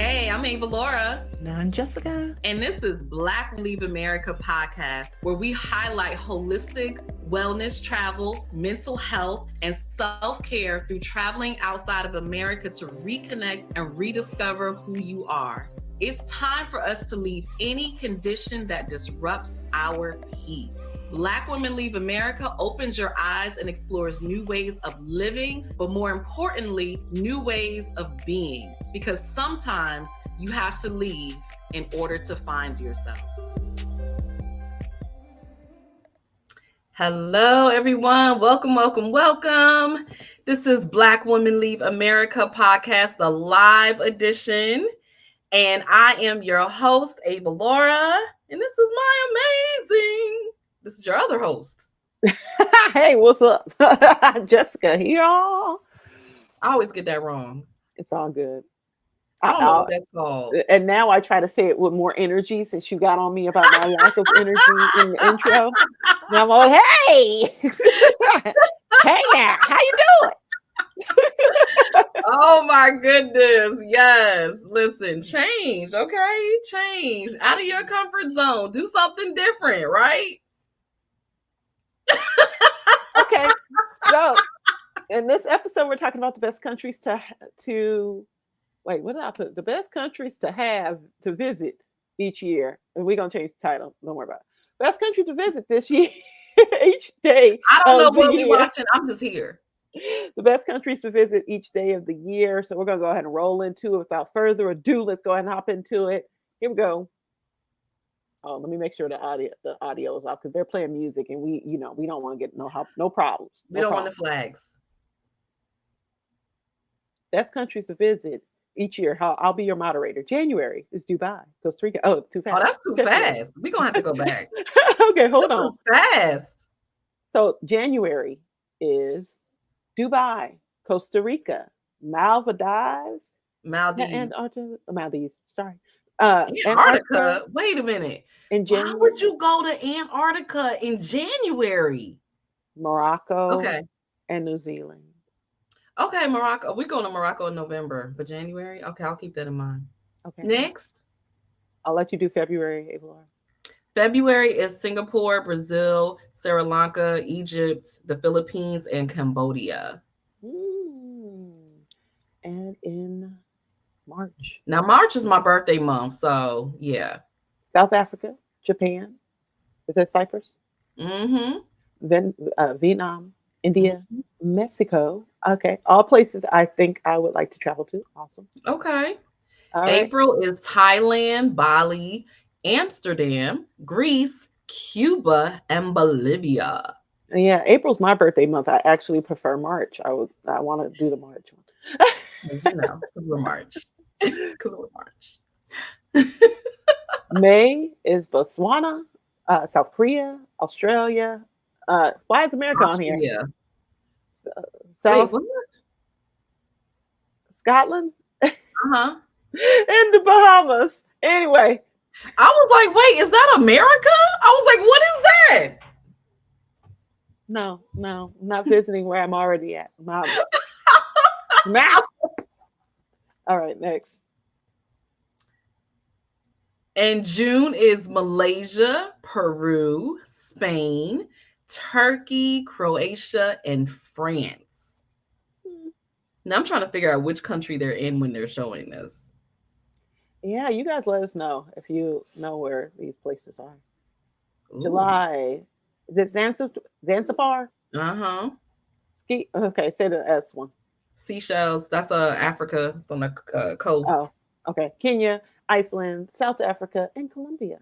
Hey, I'm Avalaura. And I'm Jessica. And this is Black Women Leave America podcast, where we highlight holistic wellness, travel, mental health, and self-care through traveling outside of America to reconnect and rediscover who you are. It's time for us to leave any condition that disrupts our peace. Black Women Leave America opens your eyes and explores new ways of living, but more importantly, new ways of being. Because sometimes you have to leave in order to find yourself. Hello, everyone. Welcome. This is Black Women Leave America podcast, the live edition. And I am your host, Avalaura. And this is your other host. Hey, what's up? Jessica here. I always get that wrong. It's all good. I don't know what that's called. And now I try to say it with more energy since you got on me about my lack of energy in the intro. Now I'm like, hey! Hey now, how you doing? Oh my goodness. Yes. Listen, change. Okay. Change. Out of your comfort zone. Do something different, right? Okay. So in this episode, we're talking about the best countries to wait, what did I put? The best countries to visit each year. And we're gonna change the title. Don't worry about it. Best country to visit this year. Each day. I don't know what we're watching. I'm just here. The best countries to visit each day of the year. So we're going to go ahead and roll into it without further ado. Let's go ahead and hop into it. Here we go. Oh, let me make sure the audio is off because they're playing music and we don't want to get no problems. We don't want the flags. Best countries to visit each year. I'll be your moderator. January is Dubai, Costa Rica. Oh, too fast. Oh, that's too fast. We're going to have to go back. Okay, hold on. Fast. So January is Dubai, Costa Rica, Maldives. Sorry. Antarctica. Wait a minute. Why would you go to Antarctica in January? Morocco. Okay. And New Zealand. Okay, Morocco. We're going to Morocco in November, but January. Okay, I'll keep that in mind. Okay. Next. I'll let you do February, Avalaura. February is Singapore, Brazil, Sri Lanka, Egypt, the Philippines, and Cambodia. And in March. Now, March is my birthday month, so yeah. South Africa, Japan. Is that Cyprus? Mm-hmm. Then Vietnam, India, Mexico. Okay. All places I think I would like to travel to. Awesome. Okay. All April is Thailand, Bali, Amsterdam, Greece, Cuba, and Bolivia. Yeah, April's my birthday month. I actually prefer March. I want to do the March one. Because we're March. May is Botswana, South Korea, Australia. Why is America on here? South Scotland. Uh-huh. And the Bahamas. Anyway. I was like, wait, is that America? I was like, what is that? No, I'm not visiting where I'm already at. Now. All right, next. And June is Malaysia, Peru, Spain, Turkey, Croatia, and France. Now I'm trying to figure out which country they're in when they're showing this. Yeah, you guys let us know if you know where these places are. Ooh. July. Is it Zanzibar? Uh-huh. Ski. Okay, say the S one. Seychelles. That's Africa. It's on the coast. Oh, okay. Kenya, Iceland, South Africa, and Colombia.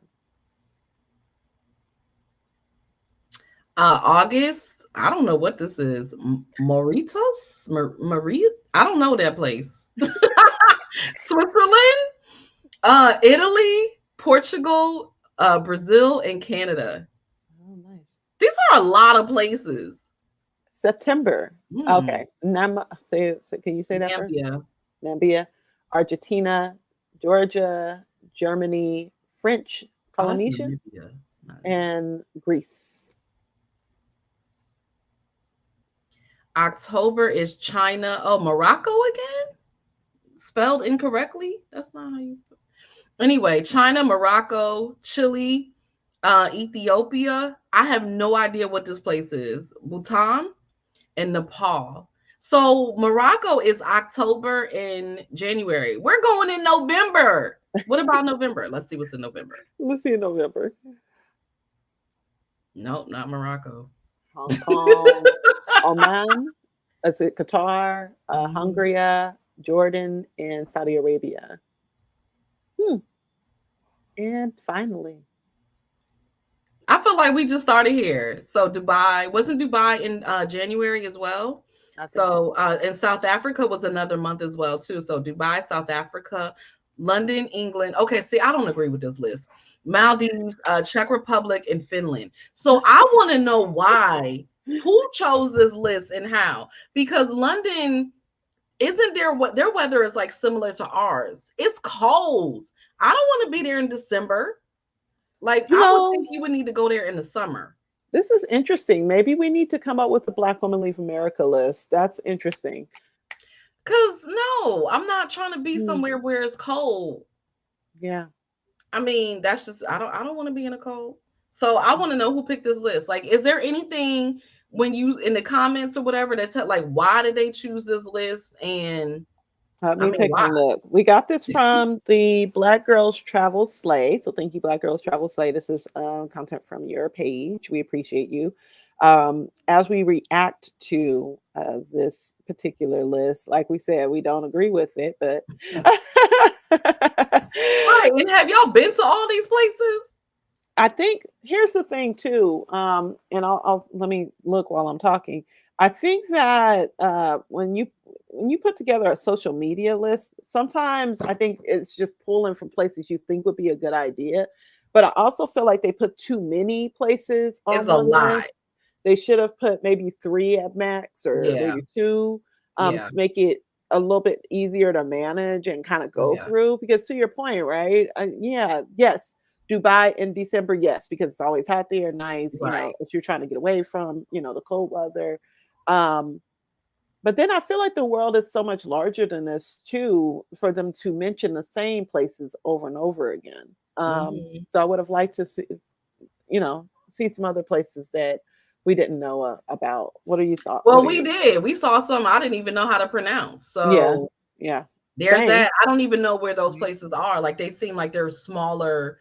August. I don't know what this is. Mauritius? Maria? I don't know that place. Switzerland? Italy, Portugal, Brazil, and Canada. Oh, nice. These are a lot of places. September. Okay. Can you say that first? Namibia, Argentina, Georgia, Germany, French Polynesia, and Greece. October is China. Oh, Morocco again? spelled incorrectly. That's not how you spell. Anyway, China, Morocco, Chile, Ethiopia. I have no idea what this place is. Bhutan and Nepal. So Morocco is October and January. We're going in November. What about November? Let's see what's in November. Let's see in November. Nope, not Morocco. Hong Kong, Oman, let's see, Qatar, Mhm. Hungary, Jordan, and Saudi Arabia. Hmm. And finally, I feel like we just started here. So Dubai, wasn't Dubai in January as well? I think so. So and South Africa was another month as well too. So Dubai, South Africa, London, England. Okay, see, I don't agree with this list. Maldives, Czech Republic, and Finland. So I want to know why. Who chose this list and how? Because London isn't there what their weather is like similar to ours. It's cold. I don't want to be there in December. Like You I would know, think you would need to go there in the summer. this is interesting. Maybe we need to come up with a Black Women Leave America list. That's interesting. Cause no, I'm not trying to be Hmm. somewhere where it's cold. Yeah. I mean, that's just I don't want to be in a cold. So I want to know who picked this list. Like, is there anything when you in the comments or whatever that tell like why did they choose this list? And Let I me mean take a why? look. We got this from the Black Girls Travel Slay. So thank you, Black Girls Travel Slay. This is content from your page. We appreciate you. As we react to this particular list, like we said, we don't agree with it, but Right. And have y'all been to all these places? I think here's the thing too, and I'll let me look while I'm talking. I think that when you put together a social media list, sometimes I think it's just pulling from places you think would be a good idea. But I also feel like they put too many places It's on a one lot. list. They should have put maybe three at max or Yeah. maybe two, Yeah. to make it a little bit easier to manage and kind of go Yeah. through. Because to your point, right? Yeah, yes, Dubai in December, yes, because it's always hot there, nice, Right. if you're trying to get away from, the cold weather. Um, but then I feel like the world is so much larger than this too, for them to mention the same places over and over again. Hmm. So I would have liked to see some other places that we didn't know about. What are you thought? What Well, are we your did. We saw some I didn't even know how to pronounce. Yeah, So yeah, there's same. that. I don't even know where those places are. Like they seem like they're smaller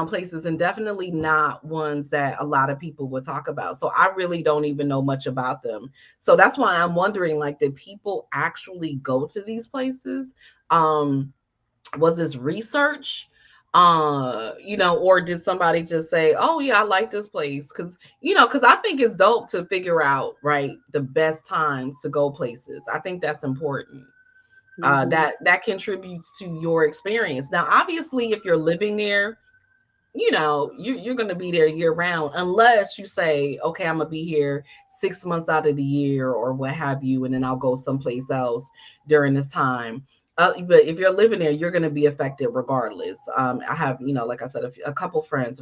places and definitely not ones that a lot of people would talk about. So I really don't even know much about them. So that's why I'm wondering like did people actually go to these places? Um was this research? Or did somebody just say, "Oh yeah, I like this place." Cuz I think it's dope to figure out, right, the best times to go places. I think that's important Hmm. that contributes to your experience. Now, obviously, if you're living there, you're going to be there year round, unless you say, okay, I'm going to be here 6 months out of the year or what have you, and then I'll go someplace else during this time. But if you're living there, you're going to be affected regardless. I have, like I said, a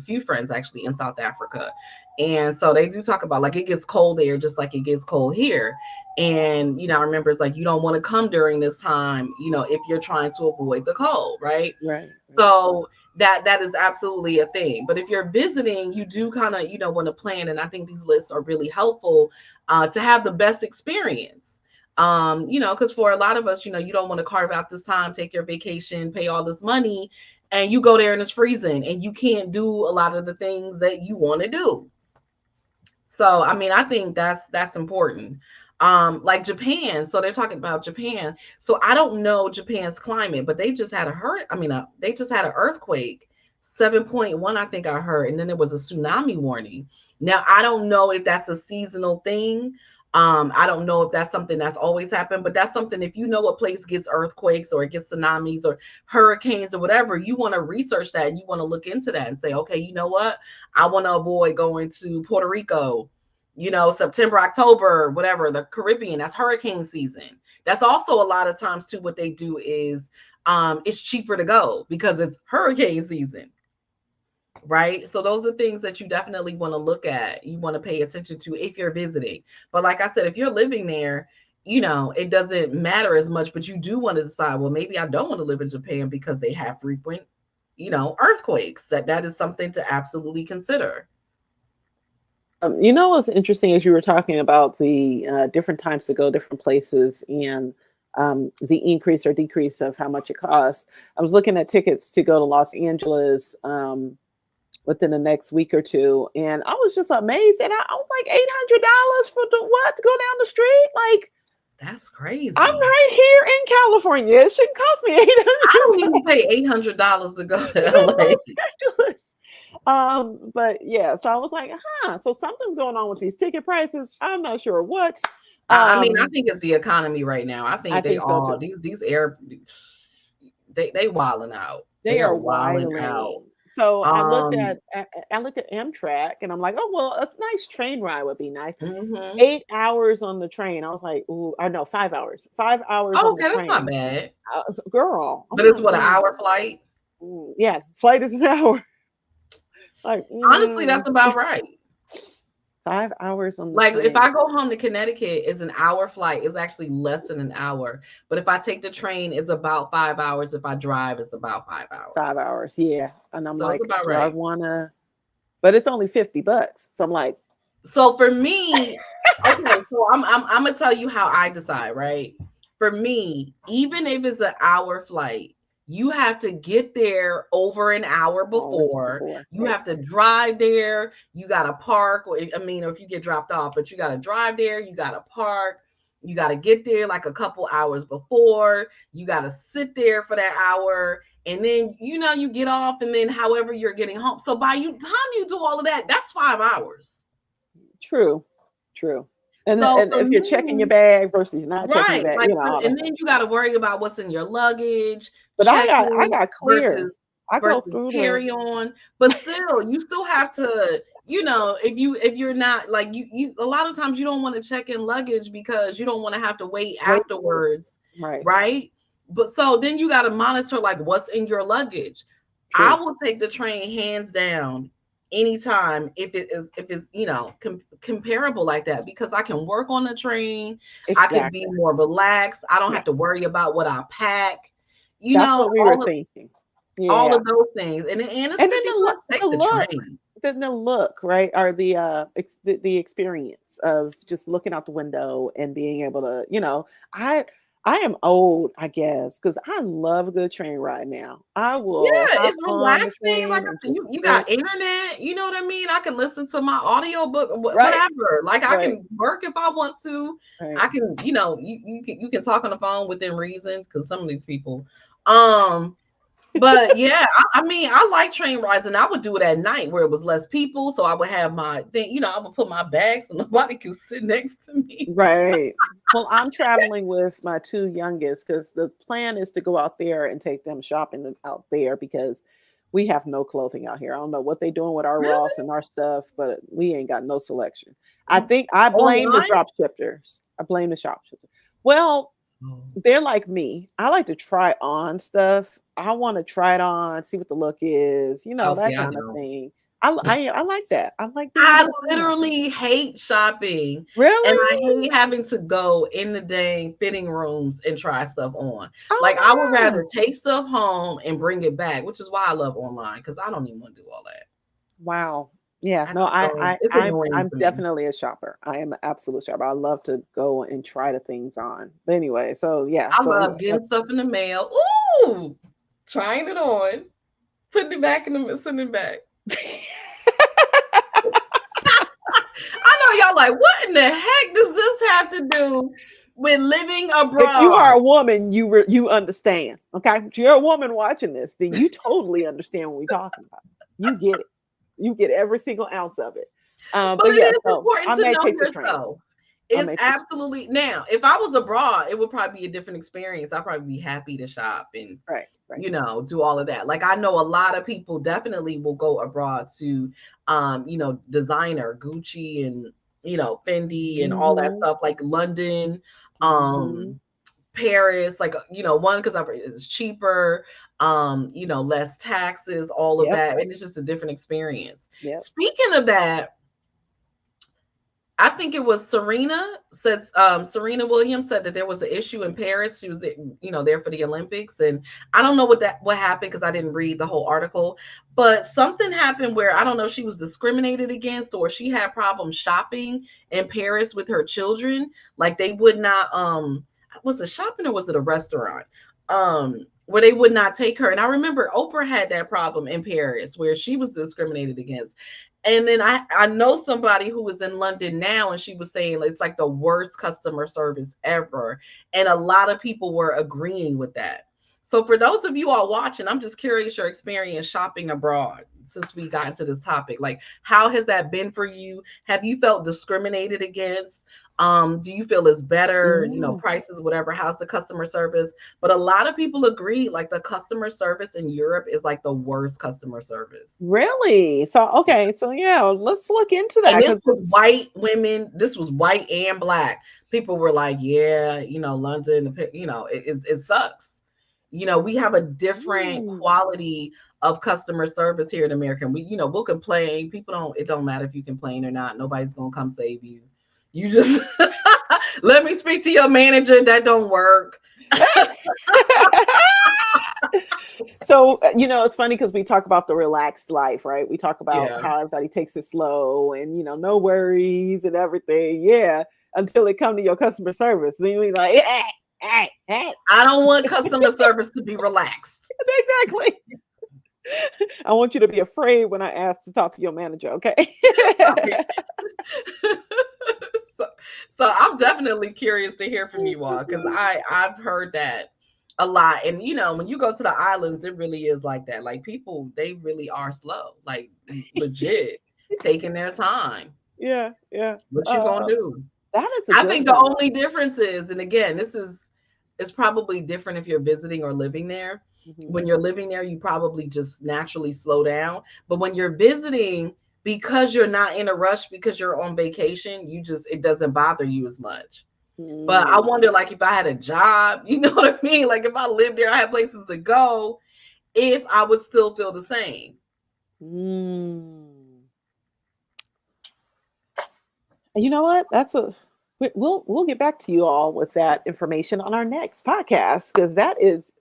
few friends actually in South Africa. And so they do talk about like it gets cold there just like it gets cold here. And, I remember it's like you don't want to come during this time, if you're trying to avoid the cold, right? Right, right. So that is absolutely a thing. But if you're visiting, you do kind of want to plan, and I think these lists are really helpful to have the best experience. Because for a lot of us, you don't want to carve out this time, take your vacation, pay all this money, and you go there and it's freezing, and you can't do a lot of the things that you want to do. So, I mean, I think that's important. Like Japan. So they're talking about Japan. So I don't know Japan's climate, but they just had they just had an earthquake, 7.1, I think I heard, and then there was a tsunami warning. Now I don't know if that's a seasonal thing. I don't know if that's something that's always happened, but that's something if you know a place gets earthquakes or it gets tsunamis or hurricanes or whatever, you want to research that and you want to look into that and say, okay, you know what? I want to avoid going to Puerto Rico, September, October, whatever, the Caribbean, that's hurricane season. That's also a lot of times too, what they do is it's cheaper to go because it's hurricane season, right? So those are things that you definitely want to look at. You want to pay attention to if you're visiting. But like I said, if you're living there, it doesn't matter as much, but you do want to decide, well, maybe I don't want to live in Japan because they have frequent, earthquakes. That is something to absolutely consider. What's interesting as you were talking about the different times to go different places and the increase or decrease of how much it costs. I was looking at tickets to go to Los Angeles within the next week or two, and I was just amazed. And I was like, $800 for the what to go down the street? Like, That's I'm crazy. right here in California. It shouldn't cost me I don't 800. even pay $800 to go to Go LA. Los Angeles. But yeah, so I was like, so something's going on with these ticket prices. I'm not sure what. I mean, I Um, think it's the economy right now. I I think they think so all too. these air they wilding out. They They are are wilding out. widening. So Um, I looked at Amtrak and I'm like, oh well, a nice train ride would be nice. mhm. 8 hours on the train. I was like, ooh, I know 5 hours. 5 hours Oh, on the okay, that's not train. bad. Girl, I'm But it's like, what, an hour flight? yeah, flight is an hour. Like, Honestly, that's about right. 5 hours on the Like if train. I go home to Connecticut, it's an hour flight. It's actually less than an hour. But if I take the train, it's about 5 hours. If I drive, it's about 5 hours. 5 hours, yeah. And I'm So it's like, about do I right. wanna, but it's only $50. So I'm like, So for me, okay, so I'm gonna tell you how I decide, right? For me, even if it's an hour flight, you have to get there over an hour oh, before. before, You right? have to drive there. You gotta park, or I mean, or if you get dropped off, but you gotta drive there. You gotta park. You gotta get there like a couple hours before. You gotta sit there for that hour. And then you get off, and then however you're getting home. So by you time you do all of that, that's 5 hours. True, true. And So and for if you're checking your me, bag versus not checking your right, bag, like, all that and kind then of you stuff. got to worry about what's in your luggage, But I checking got versus clear. I go through the carry on. But still, you still have to, if you're not like you a lot of times you don't want to check in luggage because you don't want to have to wait wait. afterwards, Right. right? But so then you got to monitor like what's in your luggage. I True. will take the train hands down anytime if it's comparable like that, because I can work on the train. I can be Exactly. more relaxed. I don't Yeah. have to worry about what I pack. That's what we were All of thinking. all Yeah. of those things. And it's And then 50 bucks. the Take the look, train. then the look, right? Or the experience of just looking out the window and being able to, I am old, I guess, because I love a good train ride now. I will Yeah, hop it's on the relaxing. Like train I and said, you just you sit. got internet, you know what I mean? I can listen to my audiobook, Right, whatever. Like I right, can work if I want to. right. I can, you can talk on the phone within reasons, because some of these people. Um, but yeah, I mean, I like train rides, and I would do it at night where it was less people. So I would have my thing, I would put my bag so nobody can sit next to me. Right. Well, I'm traveling with my two youngest because the plan is to go out there and take them shopping out there because we have no clothing out here. I don't know what they're doing with our Ross Really? and our stuff, but we ain't got no selection. I think I blame the Online? drop shippers. I blame the shop shipper. Well, Oh, they're like me. I like to try on stuff. I want to try it on, see what the look is, see, that I kind of don't. thing. I like that. I like being I able to try on stuff. literally hate shopping, and I Really? hate having to go in the dang fitting rooms and try stuff on. Oh Like I would my God. rather take stuff home and bring it back, which is why I love online, because I don't even want to do all that. Wow. Yeah, I no, just don't. It's annoying I'm to me. definitely a shopper. I am an absolute shopper. I love to go and try the things on. But anyway, so yeah, I so anyway, love getting that's stuff in the mail. Ooh, trying it on, putting it back in the sending it back. I know y'all like, what in the heck does this have to do with living if you abroad? are a woman, you understand. Okay? If you're a woman watching this, then you totally understand what we're talking about. You get it. You get every single ounce of it. But But it yeah, is so important I to may know take the train. yourself. I It's may take absolutely now. If I was abroad, it would probably be a different experience. I'd probably be happy to shop and right, right. do all of that. Like I know a lot of people definitely will go abroad to designer Gucci and Fendi and all that Mm-hmm. stuff, like London, Mm-hmm. um Paris, like one, because it's cheaper, less taxes, all of Yep. that, and it's just a different experience. Yep. Speaking of that, I think it was Serena Williams said that there was an issue in Paris. She was, there for the Olympics, and I don't know what happened because I didn't read the whole article. But something happened where I don't know, she was discriminated against, or she had problems shopping in Paris with her children. Like they would not. Was it shopping or was it a restaurant? Where they would not take her. And I remember Oprah had that problem in Paris where she was discriminated against. And then I know somebody who is in London now, and she was saying it's like the worst customer service ever. And a lot of people were agreeing with that. So for those of you all watching, I'm just curious your experience shopping abroad since we got into this topic. Like, how has that been for you? Have you felt discriminated against? Do you feel it's better, prices, whatever? How's the customer service? But a lot of people agree, like the customer service in Europe is like the worst customer service. Really? So okay, so yeah, let's look into that And this because was white women, this was white and black. People were like, yeah, London, it sucks. We have a different quality of customer service here in America. We'll complain. It don't matter if you complain or not. Nobody's gonna come save you. You just let me speak to your manager. That don't work. So, it's funny because we talk about the relaxed life, right? We talk about how everybody takes it slow and, no worries and everything. Yeah. Until it come to your customer service. Then you're like, I don't want customer service to be relaxed. Exactly. I want you to be afraid when I ask to talk to your manager. Okay. So I'm definitely curious to hear from you all because I've heard that a lot. And when you go to the islands, it really is like that. Like people, they really are slow, like legit, taking their time. Yeah. What you gonna do? That is I think the only difference is, and again, it's probably different if you're visiting or living there. Mm-hmm. When you're living there, you probably just naturally slow down. But when you're visiting, because you're not in a rush, because you're on vacation, it doesn't bother you as much. But I wonder, like, if I had a job, you know what I mean? Like, if I lived there, I had places to go, if I would still feel the same. You know what? We'll get back to you all with that information on our next podcast because that is,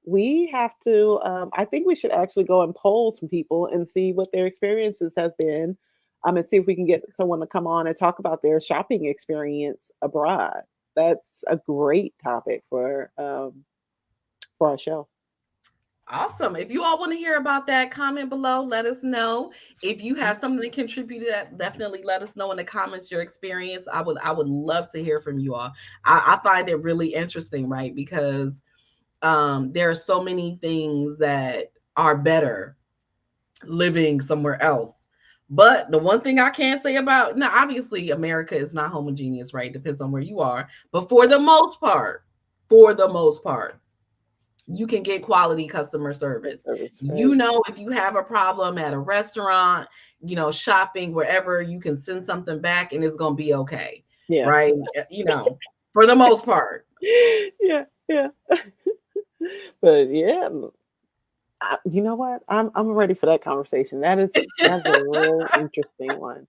we have to. I think we should actually go and poll some people and see what their experiences have been. And see if we can get someone to come on and talk about their shopping experience abroad. That's a great topic for our show. Awesome. If you all want to hear about that, comment below. Let us know. If you have something to contribute to that, definitely let us know in the comments your experience. I would love to hear from you all. I find it really interesting, right? Because there are so many things that are better living somewhere else. But the one thing I can't say about, now obviously America is not homogeneous, right? Depends on where you are. But for the most part, you can get quality customer service. Right. If you have a problem at a restaurant, shopping, wherever, you can send something back and it's going to be okay. Yeah. Right. For the most part. Yeah. But yeah, you know what? I'm ready for that conversation. That's a real interesting one.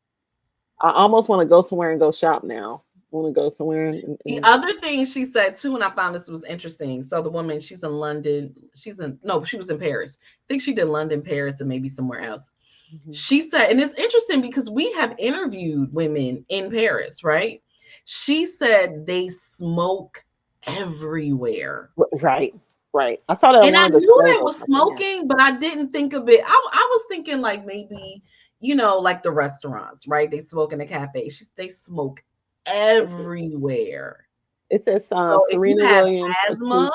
I almost want to go somewhere and go shop now. I want to go somewhere. The other thing she said too, and I found this was interesting. So the woman, she's in London. She was in Paris. I think she did London, Paris, and maybe somewhere else. Mm-hmm. She said, and it's interesting because we have interviewed women in Paris, right? She said they smoke everywhere. Right. I saw that. And I knew that was smoking, but I didn't think of it. I was thinking like maybe, like the restaurants, right? They smoke in the cafe. They smoke everywhere. It says Serena Williams asthma.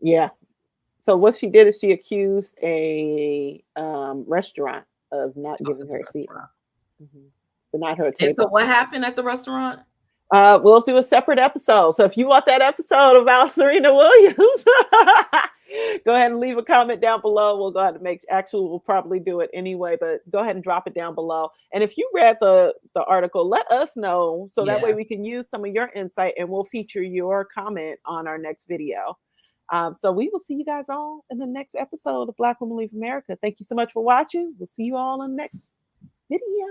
Yeah. So what she did is she accused a restaurant of not giving her a seat, but not her table. And so what happened at the restaurant? We'll do a separate episode. So if you want that episode about Serena Williams, go ahead and leave a comment down below. We'll go ahead and we'll probably do it anyway, but go ahead and drop it down below. And if you read the article, let us know. So that way we can use some of your insight and we'll feature your comment on our next video. So we will see you guys all in the next episode of Black Women Leave America. Thank you so much for watching. We'll see you all in the next video.